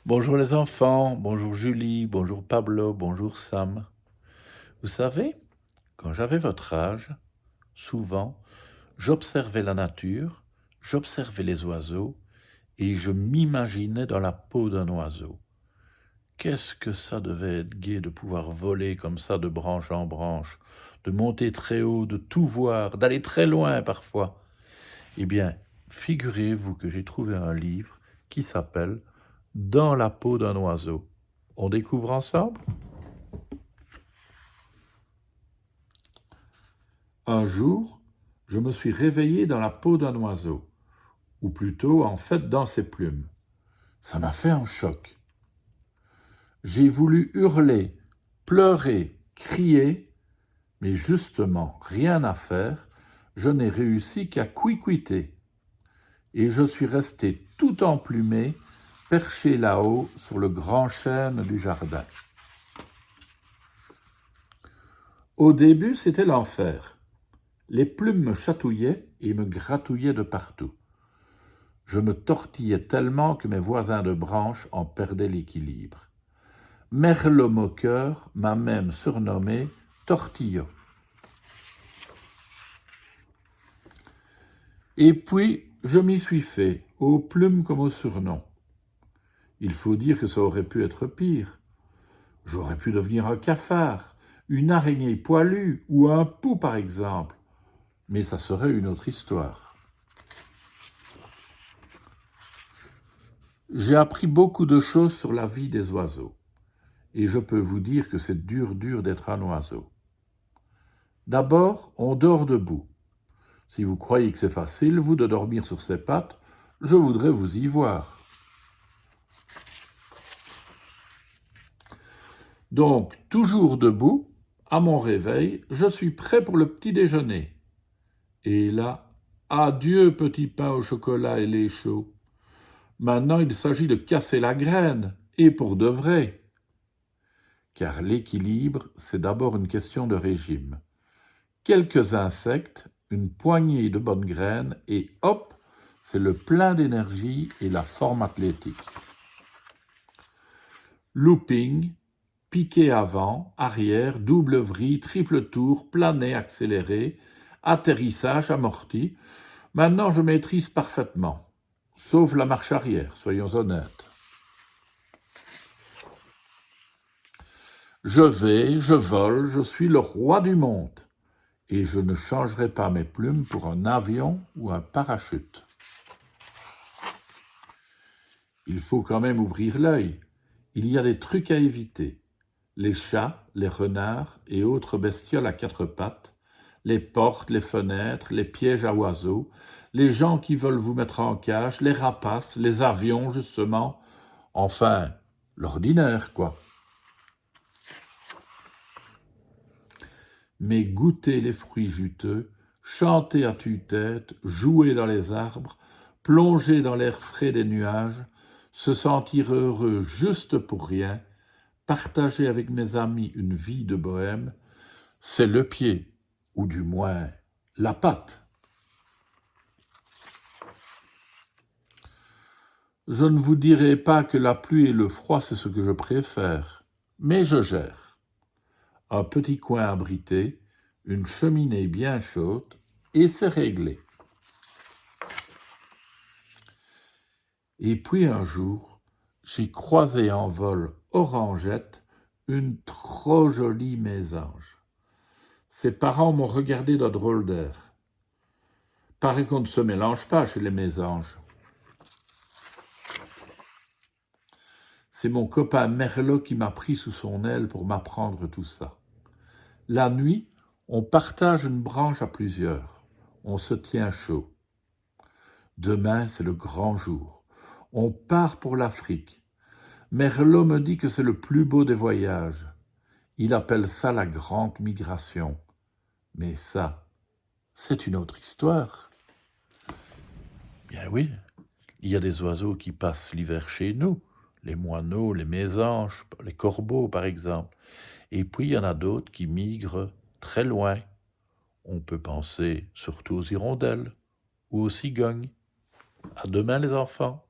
Bonjour les enfants, bonjour Julie, bonjour Pablo, bonjour Sam. Vous savez, quand j'avais votre âge, souvent, j'observais la nature, j'observais les oiseaux et je m'imaginais dans la peau d'un oiseau. Qu'est-ce que ça devait être gai de pouvoir voler comme ça de branche en branche, de monter très haut, de tout voir, d'aller très loin parfois. Eh bien, figurez-vous que j'ai trouvé un livre qui s'appelle Dans la peau d'un oiseau. On découvre ensemble? Un jour, je me suis réveillé dans la peau d'un oiseau, ou plutôt en fait dans ses plumes. Ça m'a fait un choc. J'ai voulu hurler, pleurer, crier, mais justement, rien à faire, je n'ai réussi qu'à couiquiter. Et je suis resté tout emplumé, perché là-haut sur le grand chêne du jardin. Au début, c'était l'enfer. Les plumes me chatouillaient et me gratouillaient de partout. Je me tortillais tellement que mes voisins de branche en perdaient l'équilibre. Merlot moqueur m'a même surnommé Tortillot. Et puis, je m'y suis fait, aux plumes comme au surnom. Il faut dire que ça aurait pu être pire. J'aurais pu devenir un cafard, une araignée poilue ou un pou par exemple. Mais ça serait une autre histoire. J'ai appris beaucoup de choses sur la vie des oiseaux. Et je peux vous dire que c'est dur d'être un oiseau. D'abord, on dort debout. Si vous croyez que c'est facile, vous, de dormir sur ses pattes, je voudrais vous y voir. Donc, toujours debout, à mon réveil, je suis prêt pour le petit déjeuner. Et là, adieu petit pain au chocolat et lait chaud. Maintenant, il s'agit de casser la graine, et pour de vrai. Car l'équilibre, c'est d'abord une question de régime. Quelques insectes, une poignée de bonnes graines, et hop, c'est le plein d'énergie et la forme athlétique. Looping, piqué avant, arrière, double vrille, triple tour, plané accéléré, atterrissage amorti. Maintenant, je maîtrise parfaitement. Sauf la marche arrière, soyons honnêtes. Je vole, je suis le roi du monde. Et je ne changerai pas mes plumes pour un avion ou un parachute. Il faut quand même ouvrir l'œil. Il y a des trucs à éviter. Les chats, les renards et autres bestioles à quatre pattes, les portes, les fenêtres, les pièges à oiseaux, les gens qui veulent vous mettre en cage, les rapaces, les avions justement, enfin, l'ordinaire quoi. Mais goûter les fruits juteux, chanter à tue-tête, jouer dans les arbres, plonger dans l'air frais des nuages, se sentir heureux juste pour rien, partager avec mes amis une vie de bohème, c'est le pied, ou du moins la patte. Je ne vous dirai pas que la pluie et le froid, c'est ce que je préfère, mais je gère. Un petit coin abrité, une cheminée bien chaude, et c'est réglé. Et puis un jour, j'ai croisé en vol Orangette, une trop jolie mésange. Ses parents m'ont regardé d'un drôle d'air. Paraît qu'on ne se mélange pas chez les mésanges. C'est mon copain Merlot qui m'a pris sous son aile pour m'apprendre tout ça. La nuit, on partage une branche à plusieurs. On se tient chaud. Demain, c'est le grand jour. On part pour l'Afrique. Merlot me dit que c'est le plus beau des voyages. Il appelle ça la grande migration. Mais ça, c'est une autre histoire. Bien oui, il y a des oiseaux qui passent l'hiver chez nous, les moineaux, les mésanges, les corbeaux par exemple. Et puis il y en a d'autres qui migrent très loin. On peut penser surtout aux hirondelles ou aux cigognes. À demain les enfants.